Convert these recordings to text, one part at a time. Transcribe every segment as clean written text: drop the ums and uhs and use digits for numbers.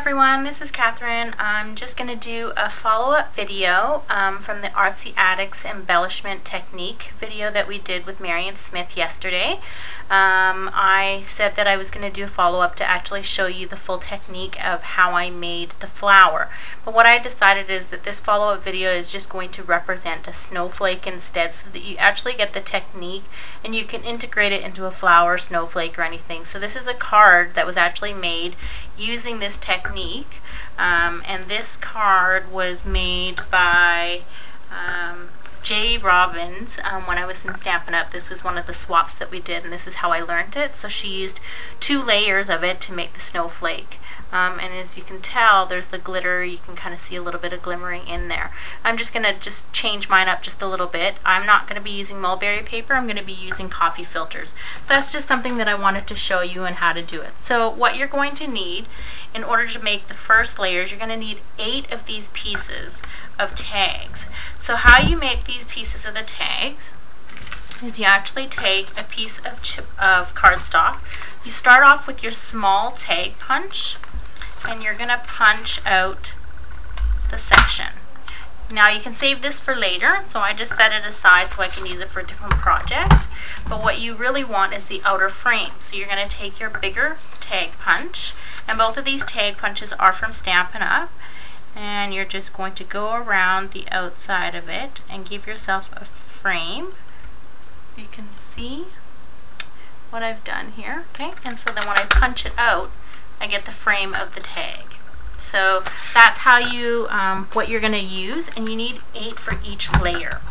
everyone, this is Catherine. I'm just going to do a follow-up video from the Artsy Addicts Embellishment Technique video that we did with Marian Smith yesterday. I said that I was going to do a follow-up to actually show you the full technique of how I made the flower. But what I decided is that this follow-up video is just going to represent a snowflake instead, so that you actually get the technique and you can integrate it into a flower, snowflake, or anything. So this is a card that was actually made using this technique, and this card was made by J. Robbins when I was in Stampin' Up. This was one of the swaps that we did, and this is how I learned it. So she used 2 layers of it to make the snowflake. And as you can tell, there's the glitter. You can kind of see a little bit of glimmering in there. I'm just going to change mine up just a little bit. I'm not going to be using mulberry paper. I'm going to be using coffee filters. That's just something that I wanted to show you and how to do it. So what you're going to need in order to make the first layers, you're going to need 8 of these pieces of tags. So how you make these pieces of the tags is you actually take a piece of cardstock. You start off with your small tag punch, and you're going to punch out the section. Now you can save this for later, so I just set it aside so I can use it for a different project. But what you really want is the outer frame. So you're going to take your bigger tag punch, and both of these tag punches are from Stampin' Up, and you're just going to go around the outside of it and give yourself a frame. You can see what I've done here, okay? And so then when I punch it out, I get the frame of the tag. So that's how you, what you're going to use, and you need 8 for each layer.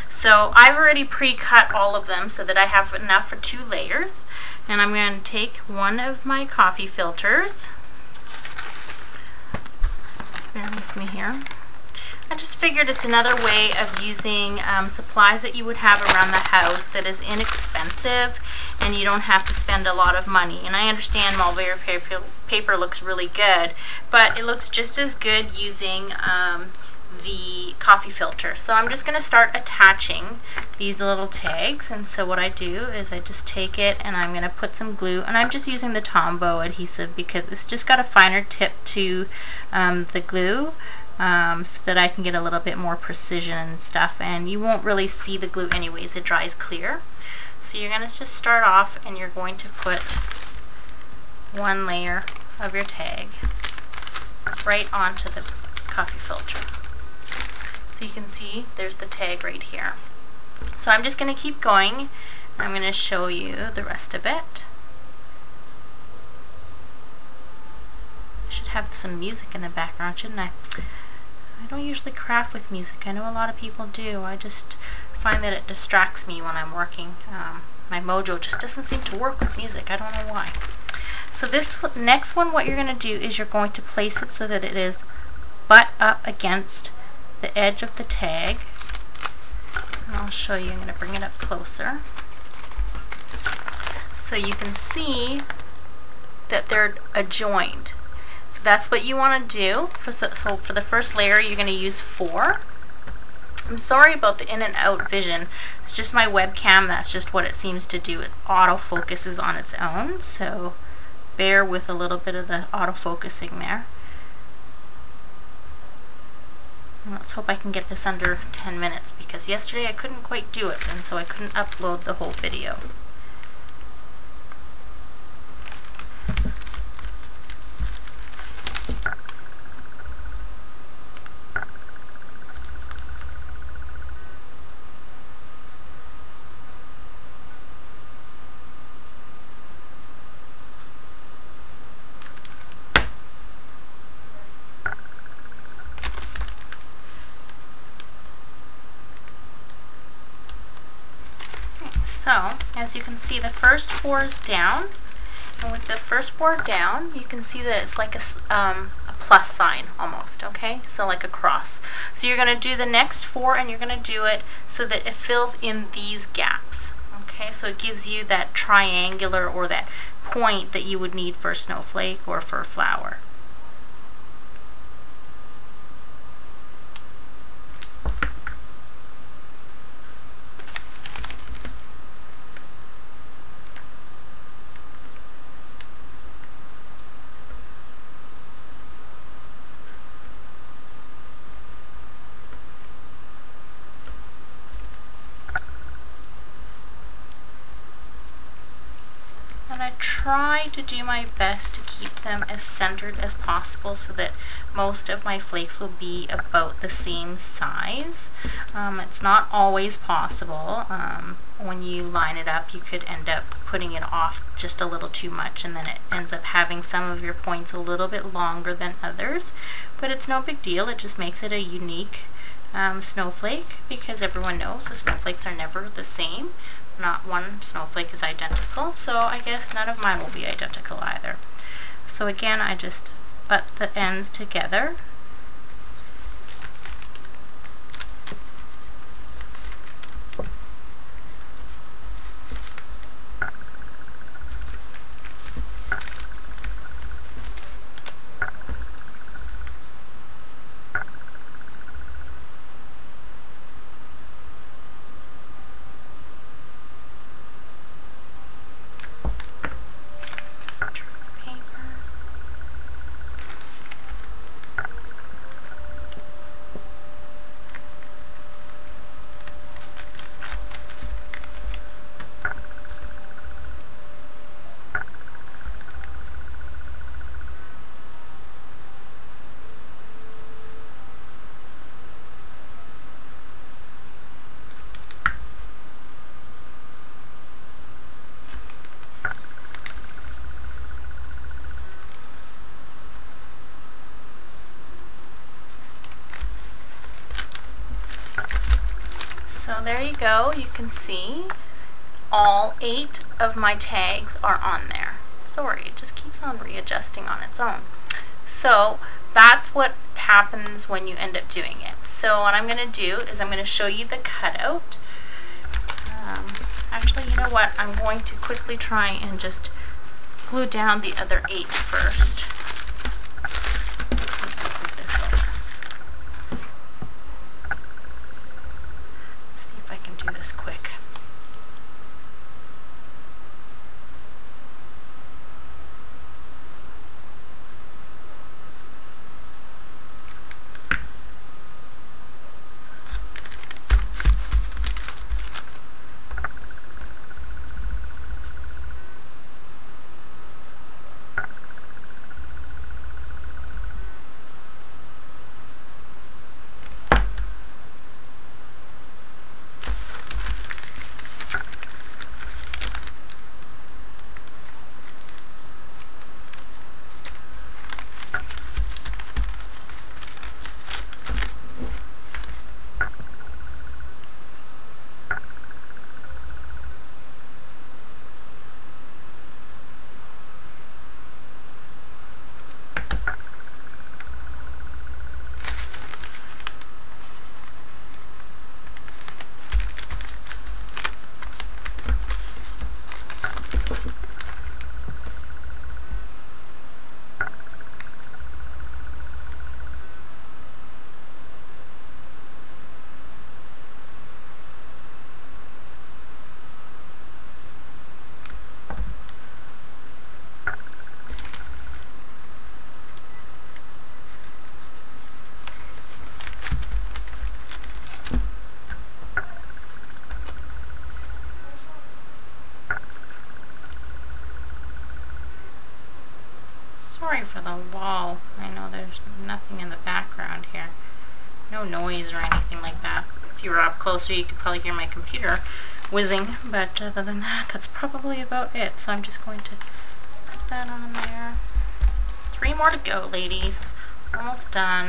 So I've already pre-cut all of them so that I have enough for 2 layers. And I'm going to take one of my coffee filters. Bear with me here. I just figured it's another way of using supplies that you would have around the house that is inexpensive, and you don't have to spend a lot of money. And I understand mulberry paper looks really good, but it looks just as good using the coffee filter. So I'm just going to start attaching these little tags, and so what I do is I just take it and I'm going to put some glue, and I'm just using the Tombow adhesive because it's just got a finer tip to the glue, so that I can get a little bit more precision and stuff, and you won't really see the glue anyways, it dries clear. So you're going to just start off and you're going to put 1 layer of your tag right onto the coffee filter. So you can see there's the tag right here. So I'm just going to keep going, and I'm going to show you the rest of it. I should have some music in the background, shouldn't I? I don't usually craft with music. I know a lot of people do. I just find that it distracts me when I'm working. My mojo just doesn't seem to work with music. I don't know why. So this next one, what you're going to do is you're going to place it so that it is butt up against the edge of the tag. And I'll show you. I'm going to bring it up closer so you can see that they're adjoined. So that's what you want to do. So for the first layer, you're going to use 4. I'm sorry about the in and out vision. It's just my webcam. That's just what it seems to do. It auto-focuses on its own. So bear with a little bit of the auto-focusing there. And let's hope I can get this under 10 minutes, because yesterday I couldn't quite do it, and so I couldn't upload the whole video. So, as you can see, the first 4 is down, and with the first 4 down, you can see that it's like a plus sign almost, okay? So like a cross. So you're going to do the next 4, and you're going to do it so that it fills in these gaps, okay? So it gives you that triangular or that point that you would need for a snowflake or for a flower. And I try to do my best to keep them as centered as possible so that most of my flakes will be about the same size. It's not always possible. When you line it up, you could end up putting it off just a little too much, and then it ends up having some of your points a little bit longer than others. But it's no big deal. It just makes it a unique snowflake, because everyone knows the snowflakes are never the same. Not one snowflake is identical, so I guess none of mine will be identical either. So again, I just butt the ends together. So there you go. You can see all 8 of my tags are on there. Sorry, it just keeps on readjusting on its own. So that's what happens when you end up doing it. So what I'm going to do is I'm going to show you the cutout. Actually, you know what? I'm going to quickly try and just glue down the other 8 first. See if I can do this quick. Sorry for the wall. I know there's nothing in the background here. No noise or anything like that. If you were up closer, you could probably hear my computer whizzing, but other than that, that's probably about it. So I'm just going to put that on there. 3 more to go, ladies. Almost done.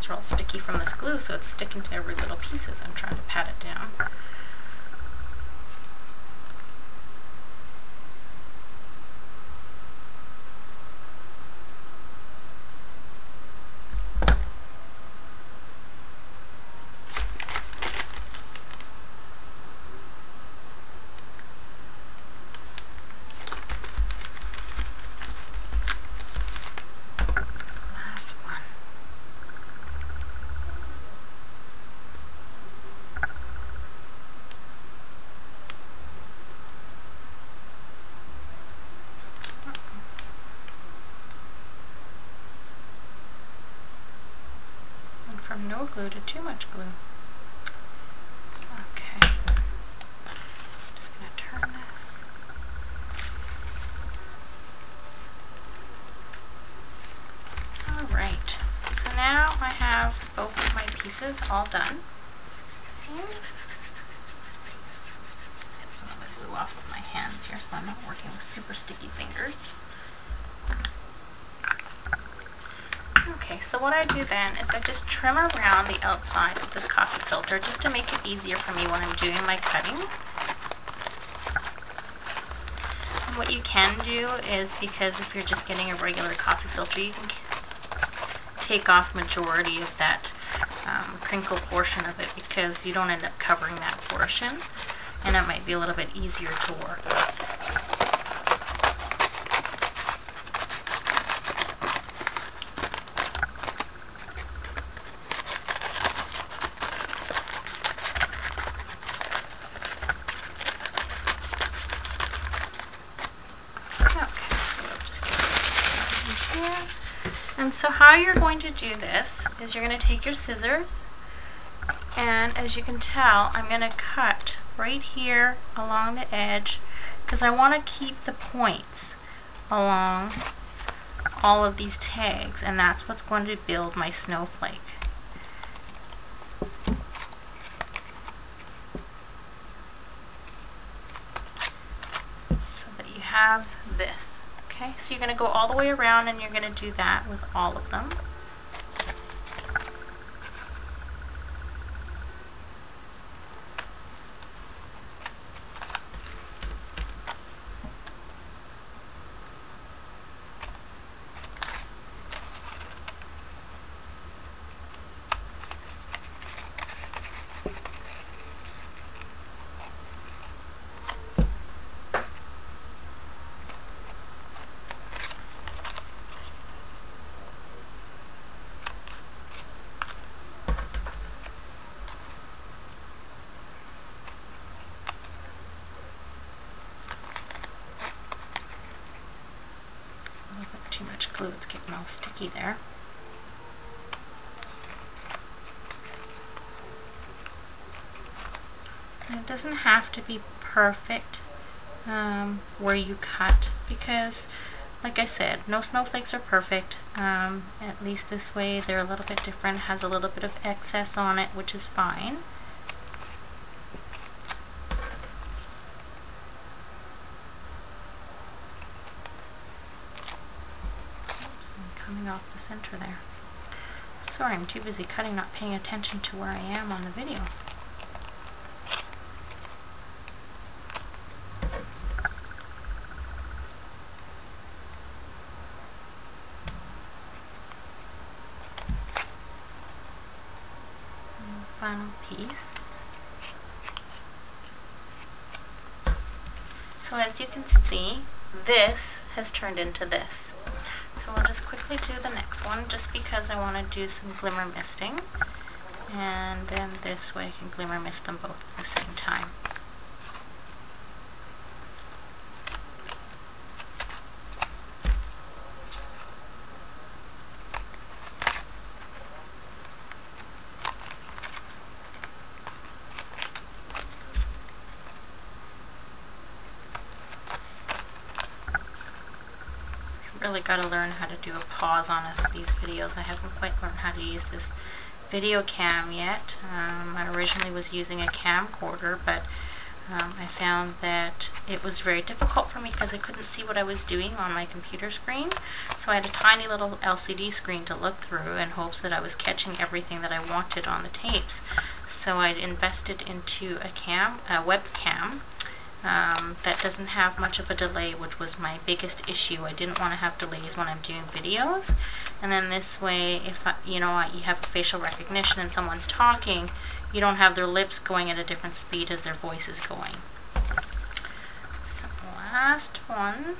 Are all sticky from this glue, so it's sticking to every little piece as I'm trying to pat it down. little glue to too much glue. Okay. Just going to turn this. Alright, so now I have both of my pieces all done. Okay. Get some of the glue off of my hands here so I'm not working with super sticky fingers. Okay, so what I do then is I just trim around the outside of this coffee filter just to make it easier for me when I'm doing my cutting. And what you can do is, because if you're just getting a regular coffee filter, you can take off majority of that crinkle portion of it, because you don't end up covering that portion, and it might be a little bit easier to work with. And so how you're going to do this is you're going to take your scissors, and as you can tell, I'm going to cut right here along the edge because I want to keep the points along all of these tags, and that's what's going to build my snowflake. So that you have this. Okay, so you're going to go all the way around, and you're going to do that with all of them. Too much glue, it's getting all sticky there. And it doesn't have to be perfect where you cut, because like I said, no snowflakes are perfect. At least this way they're a little bit different, has a little bit of excess on it, which is fine. Coming off the center there. Sorry, I'm too busy cutting, not paying attention to where I am on the video. And the final piece. So as you can see, this has turned into this. So we'll just quickly do the next one, just because I want to do some glimmer misting, and then this way I can glimmer mist them both at the same time. Really got to learn how to do a pause on these videos. I haven't quite learned how to use this video cam yet. I originally was using a camcorder, but I found that it was very difficult for me because I couldn't see what I was doing on my computer screen. So I had a tiny little LCD screen to look through in hopes that I was catching everything that I wanted on the tapes. So I invested into a webcam that doesn't have much of a delay, which was my biggest issue. I didn't want to have delays when I'm doing videos. And then this way, if you have a facial recognition and someone's talking, you don't have their lips going at a different speed as their voice is going. So last one.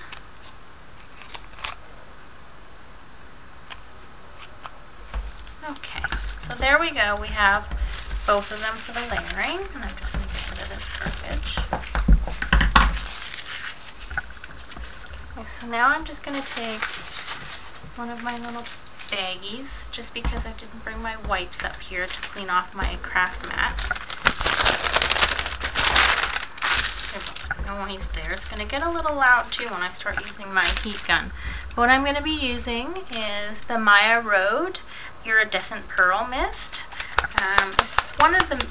Okay, so there we go. We have both of them for the layering, and I'm just going to get rid of this garbage. Okay, so now I'm just going to take one of my little baggies just because I didn't bring my wipes up here to clean off my craft mat. Noise there. It's going to get a little loud too when I start using my heat gun. What I'm going to be using is the Maya Road Iridescent Pearl Mist. It's one of the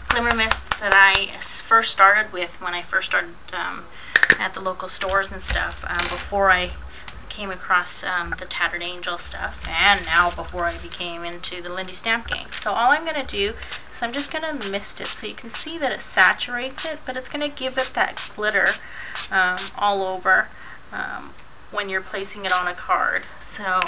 glimmer mists that I first started with when I first started at the local stores and stuff, before I came across the Tattered Angel stuff, and now before I became into the Lindy Stamp Gang. So all I'm going to do is I'm just going to mist it so you can see that it saturates it, but it's going to give it that glitter all over when you're placing it on a card. So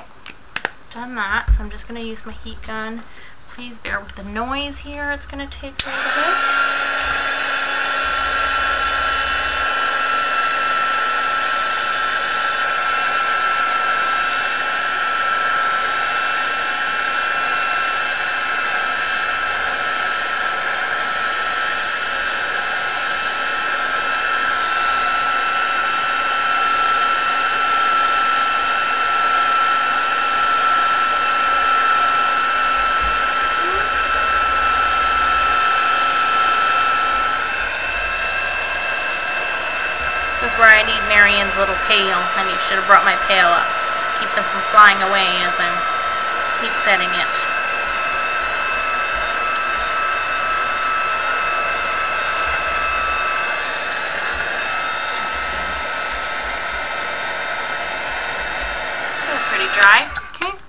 done that, so I'm just going to use my heat gun. Please bear with the noise here, it's going to take a little bit. This is where I need Marian's little pail. I should have brought my pail up. Keep them from flying away as I'm heat setting it. They're pretty dry. Okay.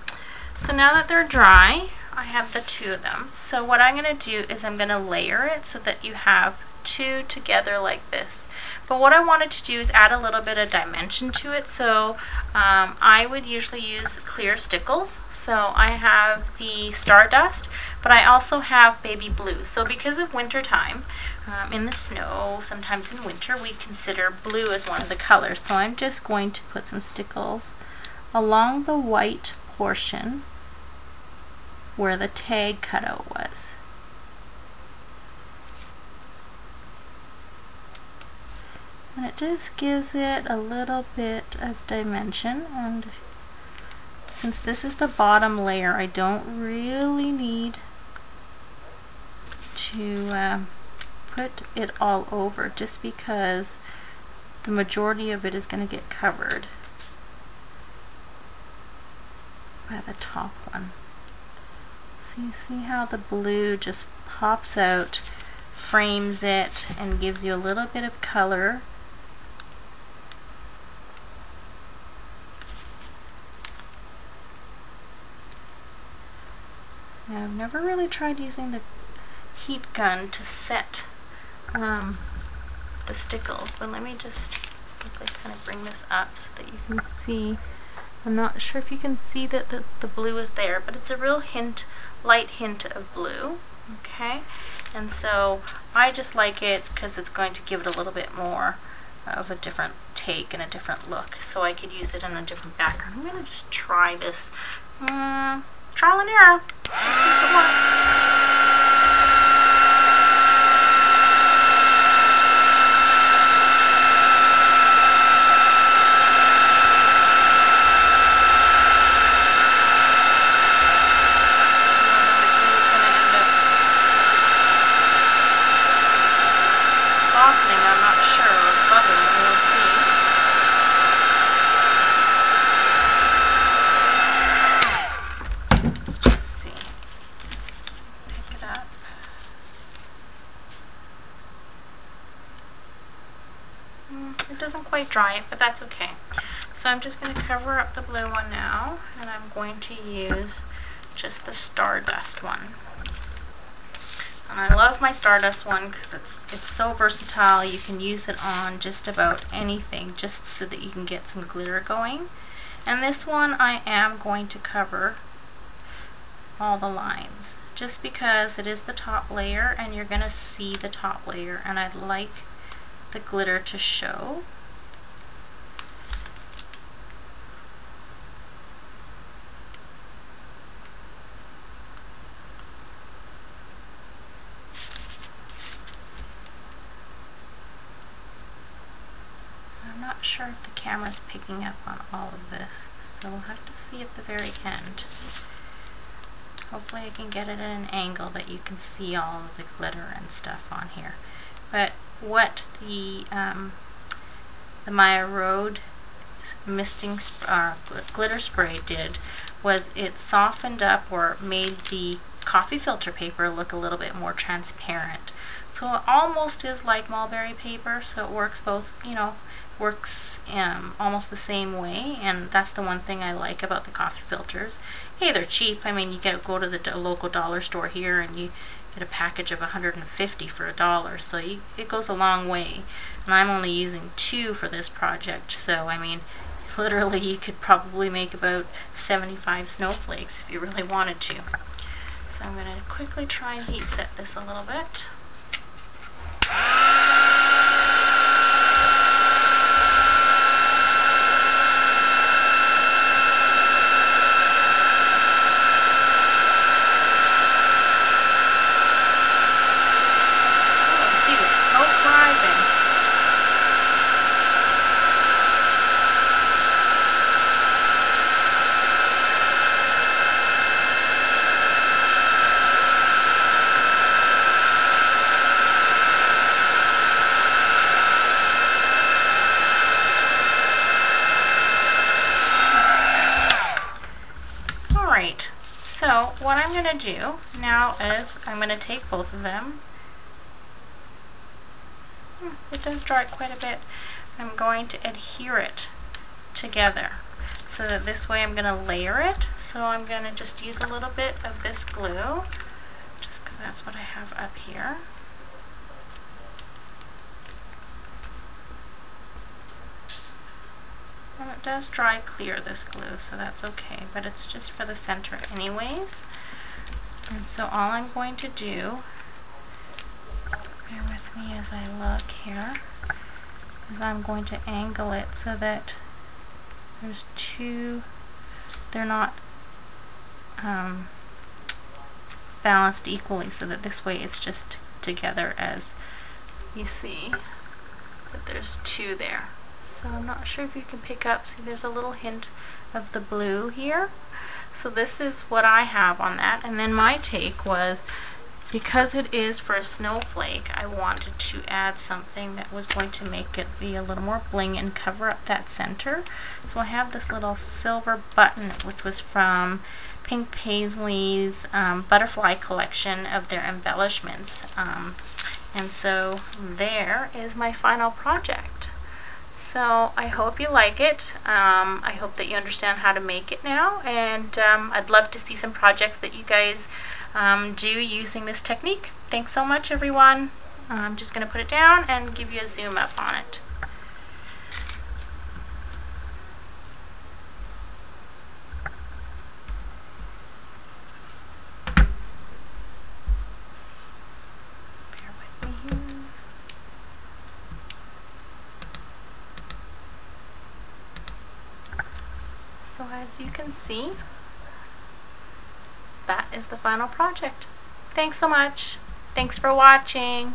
So now that they're dry, I have the two of them. So what I'm going to do is I'm going to layer it so that you have two together like this. But what I wanted to do is add a little bit of dimension to it. So I would usually use clear stickles. So I have the Stardust, but I also have baby blue. So because of winter time, in the snow, sometimes in winter, we consider blue as one of the colors. So I'm just going to put some stickles along the white portion where the tag cutout was. And it just gives it a little bit of dimension, and since this is the bottom layer, I don't really need to put it all over, just because the majority of it is going to get covered by the top one. So you see how the blue just pops out, frames it, and gives you a little bit of color. Now, I've never really tried using the heat gun to set the stickles, but let me just quickly kind of bring this up so that you can see. I'm not sure if you can see that the blue is there, but it's a real light hint of blue. Okay, and so I just like it because it's going to give it a little bit more of a different take and a different look, so I could use it in a different background. I'm going to just try this. Trial and error. Let's see if it works. Softening, I'm not sure, or bubbling, we'll see. Let's just see. Pick it up. It doesn't quite dry it, but that's okay. So I'm just going to cover up the blue one now, and I'm going to use just the Stardust one. And I love my Stardust one because it's so versatile. You can use it on just about anything, just so that you can get some glitter going. And this one I am going to cover all the lines, just because it is the top layer and you're going to see the top layer, and I'd like the glitter to show. sure if the camera's picking up on all of this, so we'll have to see at the very end. Hopefully I can get it at an angle that you can see all of the glitter and stuff on here. But what the Maya Road glitter spray did was it softened up or made the coffee filter paper look a little bit more transparent. So it almost is like mulberry paper, so it works both, you know, works almost the same way, and that's the one thing I like about the coffee filters. Hey, they're cheap. I mean, you go to the local dollar store here and you get a package of 150 for $1, so it goes a long way. And I'm only using 2 for this project, so I mean, literally you could probably make about 75 snowflakes if you really wanted to. So I'm going to quickly try and heat set this a little bit. Alright, so what I'm going to do now is I'm going to take both of them. It does dry quite a bit. I'm going to adhere it together so that this way I'm going to layer it. So I'm going to just use a little bit of this glue, just because that's what I have up here. And it does dry clear, this glue, so that's okay, but it's just for the center anyways. And so all I'm going to do, bear with me as I look here, is I'm going to angle it so that there's 2, they're not balanced equally, so that this way it's just together as you see, but there's 2 there. So I'm not sure if you can pick up, see there's a little hint of the blue here. So this is what I have on that, and then my take was, because it is for a snowflake, I wanted to add something that was going to make it be a little more bling and cover up that center. So I have this little silver button, which was from Pink Paisley's butterfly collection of their embellishments. And so there is my final project. So I hope you like it. I hope that you understand how to make it now, and I'd love to see some projects that you guys do using this technique. Thanks so much, everyone. I'm just going to put it down and give you a zoom up on it. Bear with me here. So as you can see, that is the final project. Thanks so much. Thanks for watching.